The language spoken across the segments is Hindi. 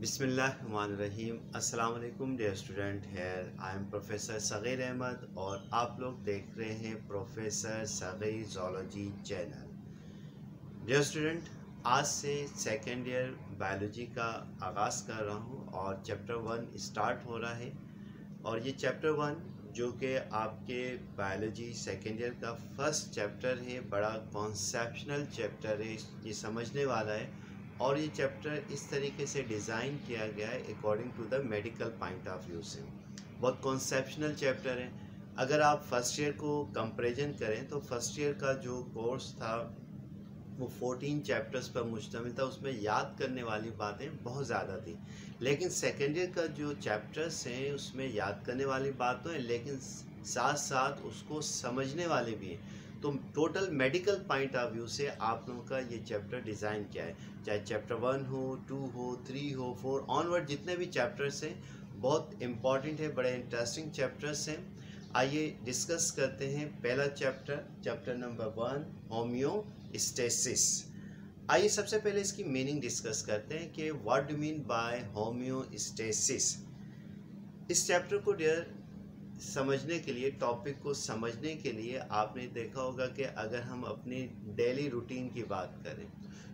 बिस्मिल्लाहिर्रहमानिर्रहीम। अस्सलाम वालेकुम dear student. Here I am professor Sagheer Ahmed और आप लोग देख रहे हैं professor Sagheer zoology channel. Dear student, आज से सेकेंड ईयर बायोलॉजी का आगाज़ कर रहा हूँ और चैप्टर 1 स्टार्ट हो रहा है। और ये चैप्टर 1 जो कि आपके बायोलॉजी सेकेंड ईयर का फर्स्ट चैप्टर है, बड़ा कॉन्सेप्शनल चैप्टर है, ये समझने वाला है। और ये चैप्टर इस तरीके से डिज़ाइन किया गया है according to the medical point of view से। बहुत कॉन्सेप्शनल चैप्टर है। अगर आप फर्स्ट ईयर को कंपैरिजन करें तो फर्स्ट ईयर का जो कोर्स था वो 14 चैप्टर्स पर मुश्तमिल था, उसमें याद करने वाली बातें बहुत ज़्यादा थी। लेकिन सेकेंड ईयर का जो चैप्टर्स हैं उसमें याद करने वाली बात तो है, लेकिन साथ साथ उसको समझने वाले भी हैं। तो total medical point of view से आप लोगों का ये चैप्टर डिज़ाइन किया है, चाहे चैप्टर 1 हो, 2 हो, 3 हो, 4 ऑनवर्ड जितने भी चैप्टर्स हैं बहुत इम्पॉर्टेंट है, बड़े इंटरेस्टिंग चैप्टर्स हैं। आइए डिस्कस करते हैं पहला चैप्टर नंबर 1, होम्योस्टेसिस। आइए सबसे पहले इसकी मीनिंग डिस्कस करते हैं कि what do mean by homeostasis. इस चैप्टर को डियर समझने के लिए, टॉपिक को समझने के लिए आपने देखा होगा कि अगर हम अपनी डेली रूटीन की बात करें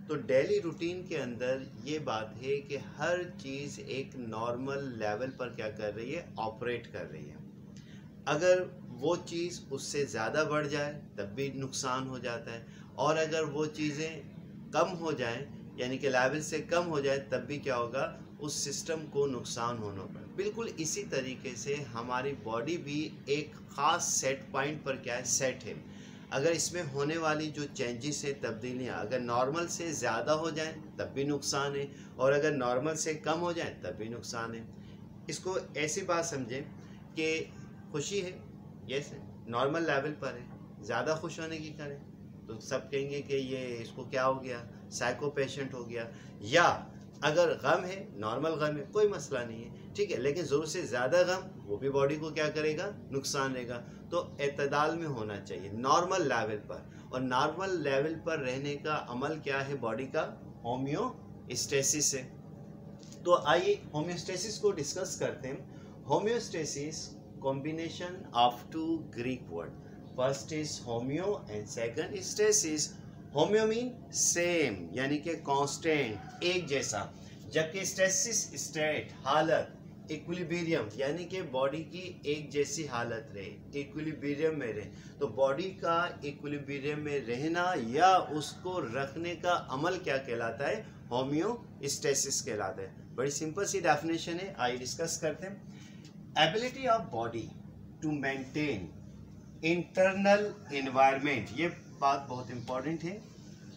तो डेली रूटीन के अंदर ये बात है कि हर चीज़ एक नॉर्मल लेवल पर क्या कर रही है, ऑपरेट कर रही है। अगर वो चीज़ उससे ज़्यादा बढ़ जाए तब भी नुकसान हो जाता है, और अगर वो चीज़ें कम हो जाएं यानी कि लेवल से कम हो जाए तब भी क्या होगा, उस सिस्टम को नुकसान होना पड़े। बिल्कुल इसी तरीके से हमारी बॉडी भी एक ख़ास सेट पॉइंट पर क्या है, सेट है। अगर इसमें होने वाली जो चेंजेस है, तब्दीलियाँ, अगर नॉर्मल से ज़्यादा हो जाएं तब भी नुकसान है, और अगर नॉर्मल से कम हो जाए तब भी नुकसान है। इसको ऐसी बात समझें कि खुशी है, यस, नॉर्मल लेवल पर है, ज़्यादा खुश होने की करें तो सब कहेंगे कि ये इसको क्या हो गया, साइको पेशेंट हो गया। या अगर गम है, नॉर्मल गम है, कोई मसला नहीं है, ठीक है, लेकिन ज़रूर से ज़्यादा गम वो भी बॉडी को क्या करेगा, नुकसान देगा। तो एतदाल में होना चाहिए नॉर्मल लेवल पर, और नॉर्मल लेवल पर रहने का अमल क्या है बॉडी का, होम्योस्टेसिस है। तो आइए होम्योस्टेसिस को डिस्कस करते हैं। Homeostasis combination of two Greek word, first is homeo and second is stasis. Homeo mean same यानी कि कांस्टेंट, एक जैसा, जबकि स्टेसिस स्टेट, हालत, इक्विलिब्रियम यानी कि बॉडी की एक जैसी हालत रहे, इक्विलिब्रियम में रहे। तो बॉडी का इक्विलिब्रियम में रहना या उसको रखने का अमल क्या कहलाता है, होम्योस्टेसिस कहलाता है। बड़ी सिंपल सी डेफिनेशन है, आइए डिस्कस करते हैं। Ability of body to maintain internal environment, ये बात बहुत इंपॉर्टेंट है,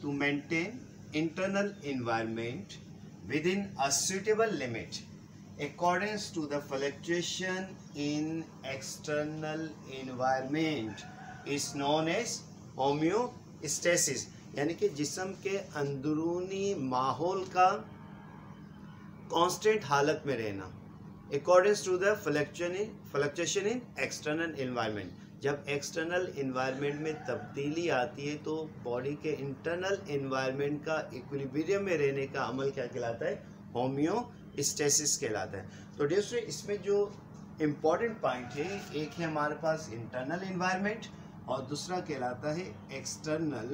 to maintain internal environment within a suitable limit according to the fluctuation in external environment is known as homeostasis. यानी कि जिस्म के अंदरूनी माहौल का कांस्टेंट हालत में रहना according to the fluctuation in external environment. जब एक्सटर्नल एनवायरनमेंट में तब्दीली आती है तो बॉडी के इंटरनल एनवायरनमेंट का इक्विलिब्रियम में रहने का अमल क्या कहलाता है, होम्योस्टेसिस कहलाता है। तो दोस्तों इसमें जो इम्पोर्टेंट पॉइंट है, एक है हमारे पास इंटरनल एनवायरनमेंट और दूसरा कहलाता है एक्सटर्नल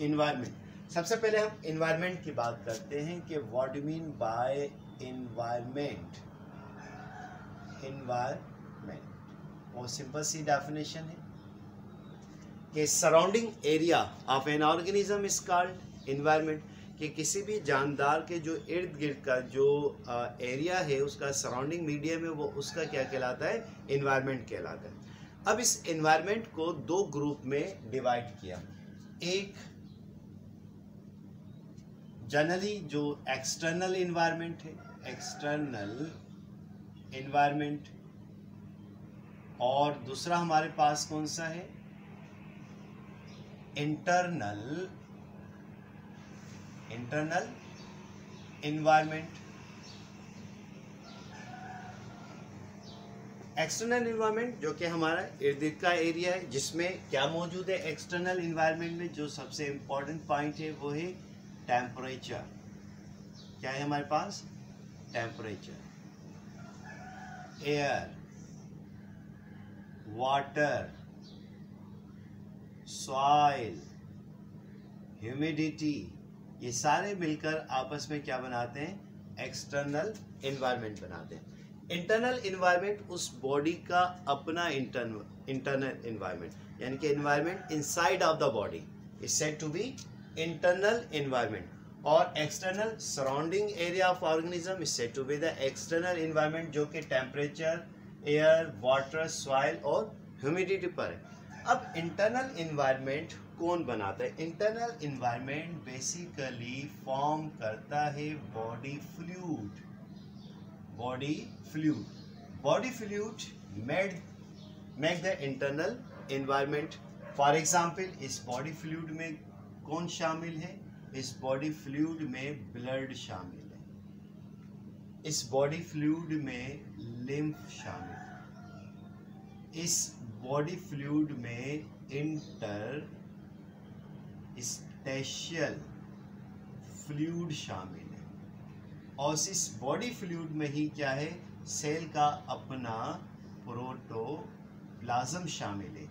एनवायरनमेंट। सबसे पहले हम एनवायरनमेंट की बात करते हैं कि what do mean by environment. Environment और सिंपल सी डेफिनेशन है कि surrounding area of an organism is called environment, कि किसी भी जानदार के जो इर्द गिर्द का जो एरिया है, उसका सराउंडिंग मीडियम है, वो उसका क्या कहलाता है, एनवायरनमेंट कहलाता है। अब इस एनवायरनमेंट को दो ग्रुप में डिवाइड किया। एक जनरली जो एक्सटर्नल एनवायरनमेंट है, एक्सटर्नल एनवायरनमेंट, और दूसरा हमारे पास कौन सा है, इंटरनल एनवायरनमेंट। एक्सटर्नल एनवायरनमेंट जो कि हमारा इर्द गिर्द का एरिया है, जिसमें क्या मौजूद है एक्सटर्नल एनवायरनमेंट में, जो सबसे इम्पोर्टेंट पॉइंट है वो है टेम्परेचर। क्या है हमारे पास, temperature, air, water, soil, humidity, ये सारे मिलकर आपस में क्या बनाते हैं? एक्सटर्नल एनवायरनमेंट बनाते हैं। इंटरनल एनवायरनमेंट उस बॉडी का अपना इंटरनल एनवायरनमेंट, यानी कि environment inside of the body is said to be internal environment, और external surrounding area of organism is said to be the external environment, जो कि टेम्परेचर, एयर, वाटर, सॉइल और ह्यूमिडिटी पर है। अब इंटरनल एनवायरनमेंट कौन बनाता है? इंटरनल एनवायरनमेंट बेसिकली फॉर्म करता है body fluid. Body fluid make the internal environment. For example, इस बॉडी फ्लूइड में कौन शामिल है? इस बॉडी फ्लूइड में ब्लड शामिल है, इस बॉडी फ्लूइड में लिम्फ शामिल है, इस बॉडी फ्लूइड में इंटरस्टेशियल फ्लूइड शामिल है, और इस बॉडी फ्लूइड में ही क्या है? सेल का अपना प्रोटोप्लाज्म शामिल है।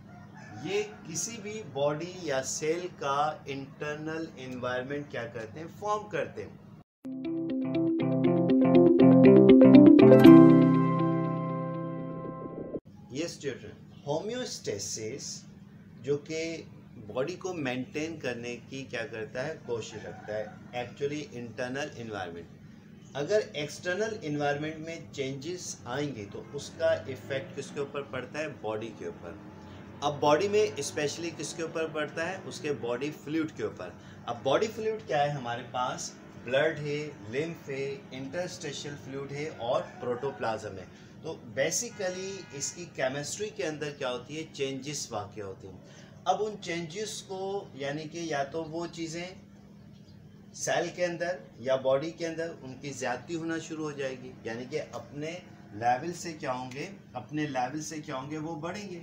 ये किसी भी बॉडी या सेल का इंटरनल एनवायरनमेंट क्या करते हैं? फॉर्म करते हैं। ये स्टूडेंट, होम्योस्टेसिस जो कि बॉडी को मेंटेन करने की क्या करता है? कोशिश रखता है। एक्चुअली इंटरनल एनवायरनमेंट, अगर एक्सटर्नल एनवायरनमेंट में चेंजेस आएंगे तो उसका इफेक्ट किसके ऊपर पड़ता है? बॉडी के ऊपर। अब बॉडी में स्पेशली किसके ऊपर पड़ता है? उसके बॉडी फ्लूइड के ऊपर। अब बॉडी फ्लूइड क्या है? हमारे पास ब्लड है, लिम्फ है, इंटरस्टेशियल फ्लूइड है और प्रोटोप्लाज्म है। तो बेसिकली इसकी केमिस्ट्री के अंदर क्या होती है? चेंजेस वाक़ होती हैं। अब उन चेंजेस को, यानी कि या तो वो चीज़ें सेल के अंदर या बॉडी के अंदर उनकी ज़्यादती होना शुरू हो जाएगी, यानी कि अपने लेवल से क्या होंगे? अपने लेवल से क्या होंगे? वो बढ़ेंगे,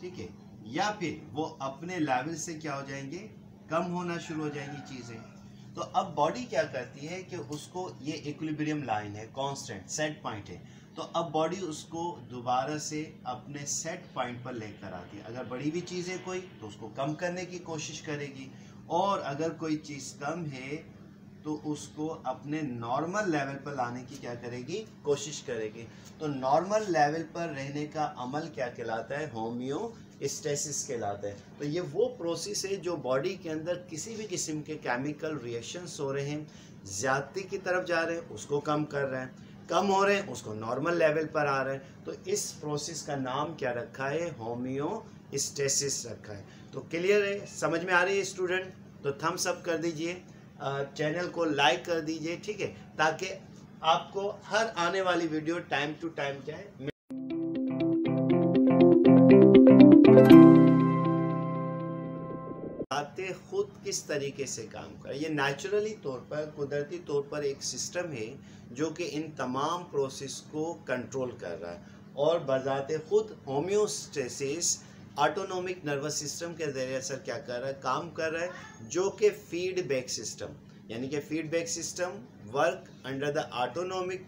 ठीक है, या फिर वो अपने लेवल से क्या हो जाएंगे? कम होना शुरू हो जाएंगी चीज़ें। तो अब बॉडी क्या करती है कि उसको, ये इक्विलिब्रियम लाइन है, कांस्टेंट सेट पॉइंट है, तो अब बॉडी उसको दोबारा से अपने सेट पॉइंट पर लेकर आती है। अगर बढ़ी हुई चीज़ है कोई, तो उसको कम करने की कोशिश करेगी, और अगर कोई चीज़ कम है तो उसको अपने नॉर्मल लेवल पर लाने की क्या करेगी? कोशिश करेगी। तो नॉर्मल लेवल पर रहने का अमल क्या कहलाता है? होम्योस्टेसिस कहलाता है। तो ये वो प्रोसेस है जो बॉडी के अंदर किसी भी किस्म के केमिकल रिएक्शंस हो रहे हैं, ज़्यादती की तरफ जा रहे हैं, उसको कम कर रहे हैं, कम हो रहे हैं, उसको नॉर्मल लेवल पर आ रहे हैं। तो इस प्रोसेस का नाम क्या रखा है? होम्योस्टेसिस रखा है। तो क्लियर है? समझ में आ रही है स्टूडेंट? तो थम्स अप कर दीजिए, चैनल को लाइक कर दीजिए, ठीक है, ताकि आपको हर आने वाली वीडियो टाइम टू टाइम क्या है आते खुद किस तरीके से काम करे। ये नेचुरली तौर पर, कुदरती तौर पर एक सिस्टम है जो कि इन तमाम प्रोसेस को कंट्रोल कर रहा है, और बजाते खुद होम्योस्टेसिस ऑटोनोमिक नर्वस सिस्टम के जरिए सर क्या कर रहा है? काम कर रहा है, जो कि फीडबैक सिस्टम, यानी कि feedback system work under the autonomic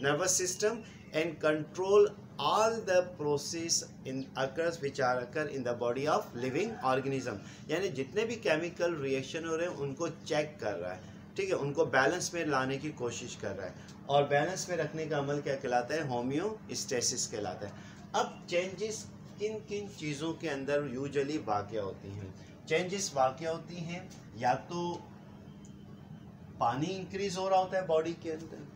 nervous system and control all the process in occurs which are occur in the body of living organism, यानी जितने भी केमिकल रिएक्शन हो रहे हैं उनको चेक कर रहा है, ठीक है, उनको बैलेंस में लाने की कोशिश कर रहा है, और बैलेंस में रखने का अमल क्या कहलाता है? होम्योस्टेसिस कहलाता है। अब चेंजेस किन किन चीज़ों के अंदर यूजुअली वाक़या होती हैं? चेंजेस वाक़या होती हैं या तो पानी इंक्रीज हो रहा होता है बॉडी के अंदर,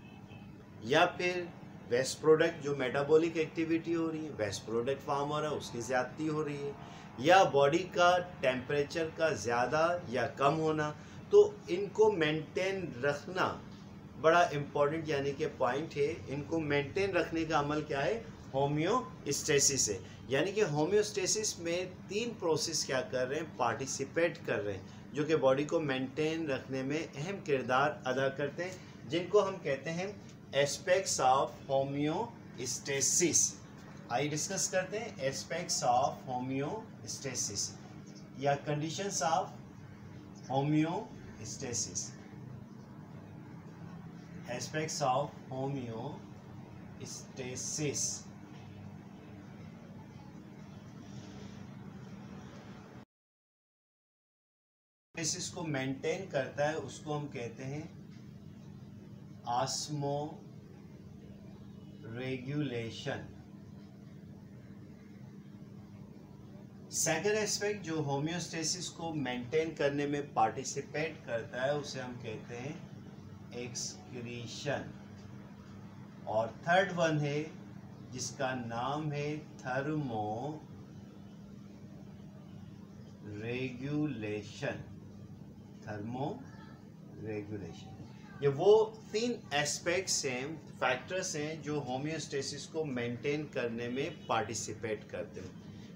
या फिर वेस्ट प्रोडक्ट, जो मेटाबॉलिक एक्टिविटी हो रही है, वेस्ट प्रोडक्ट फॉर्म हो रहा है, उसकी ज़्यादती हो रही है, या बॉडी का टेम्परेचर का ज़्यादा या कम होना। तो इनको मेंटेन रखना बड़ा इम्पोर्टेंट यानी कि पॉइंट है। इनको मेंटेन रखने का अमल क्या है? होम्योस्टेसिस है। यानी कि होम्योस्टेसिस में 3 प्रोसेस क्या कर रहे हैं? पार्टिसिपेट कर रहे हैं, जो कि बॉडी को मेंटेन रखने में अहम किरदार अदा करते हैं, जिनको हम कहते हैं एस्पेक्ट्स ऑफ होम्योस्टेसिस। आइए डिस्कस करते हैं एस्पेक्ट्स ऑफ होम्योस्टेसिस या conditions of homeostasis. Aspects of homeostasis. को मेंटेन करता है उसको हम कहते हैं ऑस्मो रेगुलेशन। सेकंड एस्पेक्ट जो होम्योस्टेसिस को मेंटेन करने में पार्टिसिपेट करता है उसे हम कहते हैं एक्सक्रीशन। और थर्ड वन है जिसका नाम है थर्मो रेगुलेशन। थर्मो रेगुलेशन, ये वो तीन एस्पेक्ट्स हैं, फैक्टर्स हैं जो होम्योस्टेसिस को मेंटेन करने में पार्टिसिपेट करते हैं।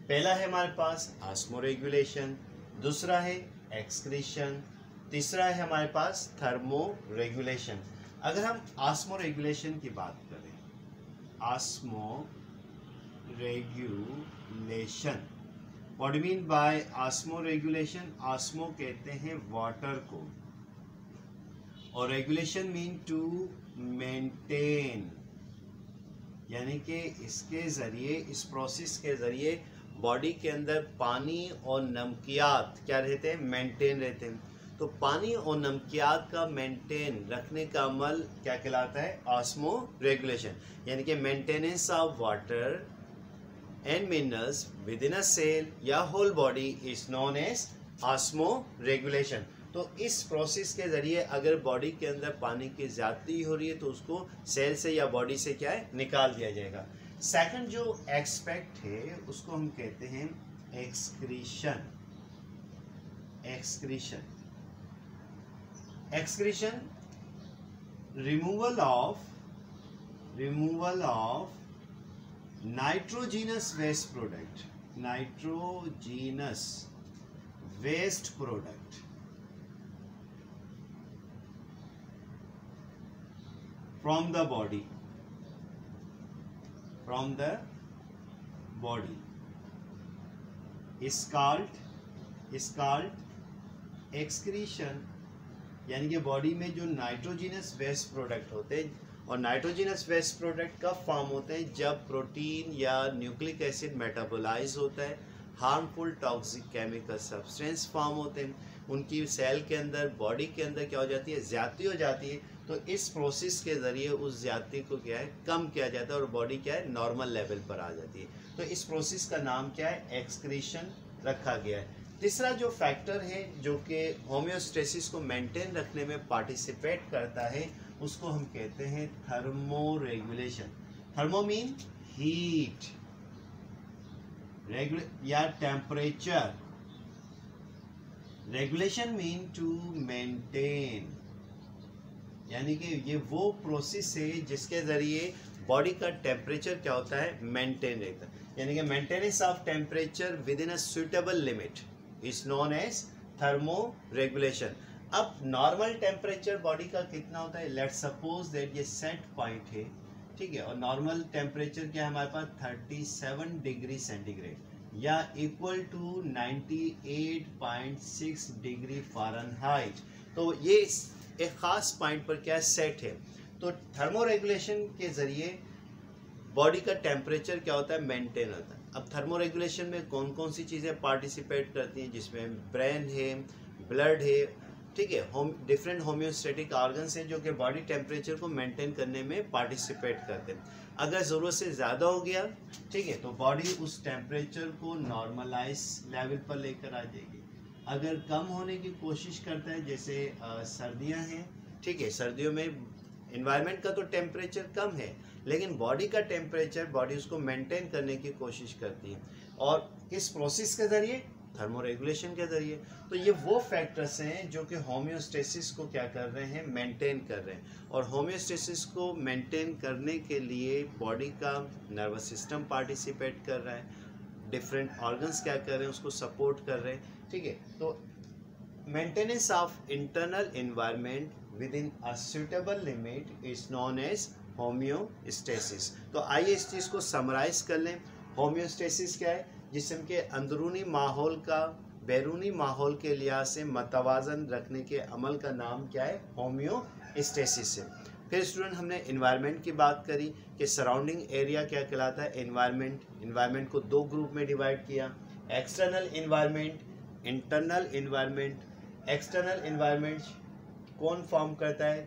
पहला है हमारे पास ऑस्मो रेगुलेशन, दूसरा है एक्सक्रीशन, तीसरा है हमारे पास थर्मो रेगुलेशन। अगर हम ऑस्मो रेगुलेशन की बात करें, osmo regulation, what do mean by osmo regulation? Osmo कहते हैं वाटर को, और रेगुलेशन मीन टू मेंटेन, यानी कि इसके जरिए, इस प्रोसेस के जरिए बॉडी के अंदर पानी और नमकियात क्या रहते हैं? मेंटेन रहते हैं। तो पानी और नमकियात का मेंटेन रखने का अमल क्या कहलाता है? ऑस्मो रेगुलेशन, यानी कि maintenance of water and minerals within a cell या whole body is known as osmo regulation. तो इस प्रोसेस के जरिए अगर बॉडी के अंदर पानी की ज्यादती हो रही है तो उसको सेल से या बॉडी से क्या है? निकाल दिया जाएगा। सेकंड जो एस्पेक्ट है उसको हम कहते हैं excretion. Excretion, excretion removal of nitrogenous waste product, nitrogenous waste product from the body, is called excretion, यानी कि बॉडी में जो नाइट्रोजीनस वेस्ट प्रोडक्ट होते हैं, और नाइट्रोजीनस वेस्ट प्रोडक्ट कब फॉर्म होते हैं? जब प्रोटीन या न्यूक्लिक एसिड मेटाबोलाइज होता है, harmful toxic chemical substance form होते हैं, उनकी सेल के अंदर, बॉडी के अंदर क्या हो जाती है? ज्यादती हो जाती है। तो इस प्रोसेस के ज़रिए उस ज्यादती को क्या है? कम किया जाता है और बॉडी क्या है? नॉर्मल लेवल पर आ जाती है। तो इस प्रोसेस का नाम क्या है? एक्सक्रीशन रखा गया है। तीसरा जो फैक्टर है जो कि होम्योस्टेसिस को मेंटेन रखने में पार्टिसिपेट करता है उसको हम कहते हैं thermo regulation. Thermo mean heat, या temperature, regulation mean to maintain, यानी कि ये वो प्रोसेस है जिसके जरिए बॉडी का टेम्परेचर क्या होता है? मेंटेन रहता है, यानी कि maintenance of temperature within a suitable limit is known as thermoregulation. अब नॉर्मल टेम्परेचर बॉडी का कितना होता है? लेट्स सपोज दैट ये सेट पॉइंट है, ठीक है, और नॉर्मल टेम्परेचर क्या है हमारे पास? 37 डिग्री सेंटीग्रेड, या इक्वल टू 98.6 डिग्री फ़ारेनहाइट। तो ये एक ख़ास पॉइंट पर क्या सेट है। तो थर्मो रेगुलेशन के ज़रिए बॉडी का टेम्परेचर क्या होता है? मेंटेन होता है। अब थर्मो रेगुलेशन में कौन कौन सी चीज़ें पार्टिसिपेट करती हैं? जिसमें ब्रेन है, ब्लड है, ठीक है, डिफरेंट होम्योस्टेटिक ऑर्गन्स हैं जो कि बॉडी टेम्परेचर को मेंटेन करने में पार्टिसिपेट करते हैं। अगर ज़रूरत से ज़्यादा हो गया, ठीक है, तो बॉडी उस टेम्परेचर को नॉर्मलाइज लेवल पर लेकर आ जाएगी। अगर कम होने की कोशिश करता है, जैसे सर्दियां हैं, ठीक है, सर्दियों में इन्वायरमेंट का तो टेम्परेचर कम है लेकिन बॉडी का टेम्परेचर, बॉडी उसको मेंटेन करने की कोशिश करती है, और किस प्रोसेस के ज़रिए? थर्मो रेगुलेशन के ज़रिए। तो ये वो फैक्टर्स हैं जो कि होम्योस्टेसिस को क्या कर रहे हैं? मेंटेन कर रहे हैं। और होम्योस्टेसिस को मेंटेन करने के लिए बॉडी का नर्वस सिस्टम पार्टिसिपेट कर रहा है, डिफरेंट ऑर्गन्स क्या कर रहे हैं? उसको सपोर्ट कर रहे हैं, ठीक है। तो maintenance of internal environment within a suitable limit is known as homeostasis. तो आइए इस चीज़ को समराइज कर लें। होम्योस्टेसिस क्या है? जिस्म के अंदरूनी माहौल का बैरूनी माहौल के लिहाज से मतवाजन रखने के अमल का नाम क्या है? होम्योस्टेसिस है। फिर स्टूडेंट हमने इन्वायरमेंट की बात करी कि सराउंडिंग एरिया क्या कहलाता है, इन्वायरमेंट को दो ग्रुप में डिवाइड किया, external environment, internal environment. External environment कौन फॉर्म करता है,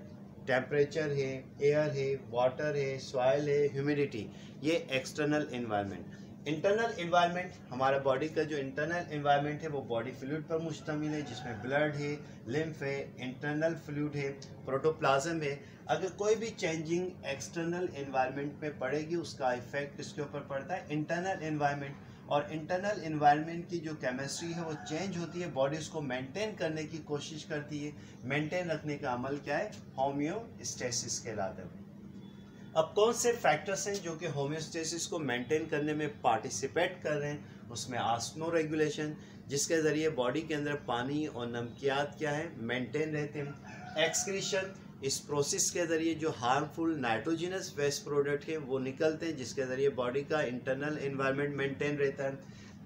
टेम्परेचर है, एयर है, वाटर है, सॉइल है, ह्यूमिडिटी, ये एक्सटर्नल इन्वायरमेंट। इंटरनल इन्वायरमेंट, हमारा बॉडी का जो इंटरनल इन्वायरमेंट है वो बॉडी फ्लूइड पर मुश्तमिल है, जिसमें ब्लड है, लिम्फ है, इंटरनल फ्लूइड है, प्रोटोप्लाज्म है। अगर कोई भी चेंजिंग एक्सटर्नल इन्वायरमेंट में पड़ेगी उसका इफेक्ट इसके ऊपर पड़ता है इंटरनल इन्वायरमेंट। और इंटरनल इन्वायरमेंट की जो केमिस्ट्री है वो चेंज होती है, बॉडी उसको मेंटेन करने की कोशिश करती है। मेंटेन रखने का अमल क्या है, होम्योस्टेसिस कहलाता है। अब कौन से फैक्टर्स हैं जो कि होम्योस्टेसिस को मेंटेन करने में पार्टिसिपेट कर रहे हैं, उसमें ऑस्मो रेगुलेशन, जिसके ज़रिए बॉडी के अंदर पानी और नमकियात क्या है मेंटेन रहते हैं। एक्सक्रीशन, इस प्रोसेस के ज़रिए जो हार्मफुल नाइट्रोजनस वेस्ट प्रोडक्ट है वो निकलते हैं, जिसके ज़रिए बॉडी का इंटरनल इन्वायरमेंट मेंटेन रहता है।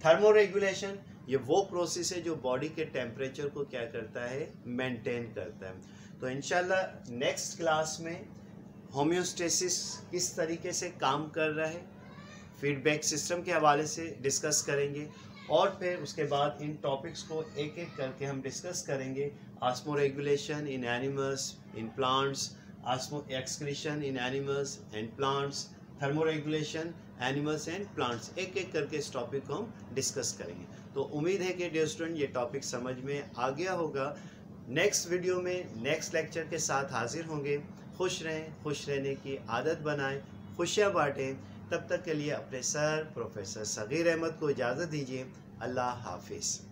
थर्मो रेगुलेशन, ये वो प्रोसेस है जो बॉडी के टेम्परेचर को क्या करता है, मेंटेन करता है। तो इंशाल्लाह नेक्स्ट क्लास में होम्योस्टेसिस किस तरीके से काम कर रहा है फीडबैक सिस्टम के हवाले से डिस्कस करेंगे, और फिर उसके बाद इन टॉपिक्स को एक एक करके हम डिस्कस करेंगे। Osmo regulation in animals, in plants, osmo excretion in animals and plants, thermo regulation animals and plants, एक एक करके इस टॉपिक को हम डिस्कस करेंगे। तो उम्मीद है कि डियर स्टूडेंट ये टॉपिक समझ में आ गया होगा। नेक्स्ट वीडियो में नेक्स्ट लेक्चर के साथ हाजिर होंगे। खुश रहें, खुश रहने की आदत बनाएं, खुशियाँ बांटें। तब तक के लिए अपने सर प्रोफेसर सगीर अहमद को इजाज़त दीजिए। अल्लाह हाफिज़।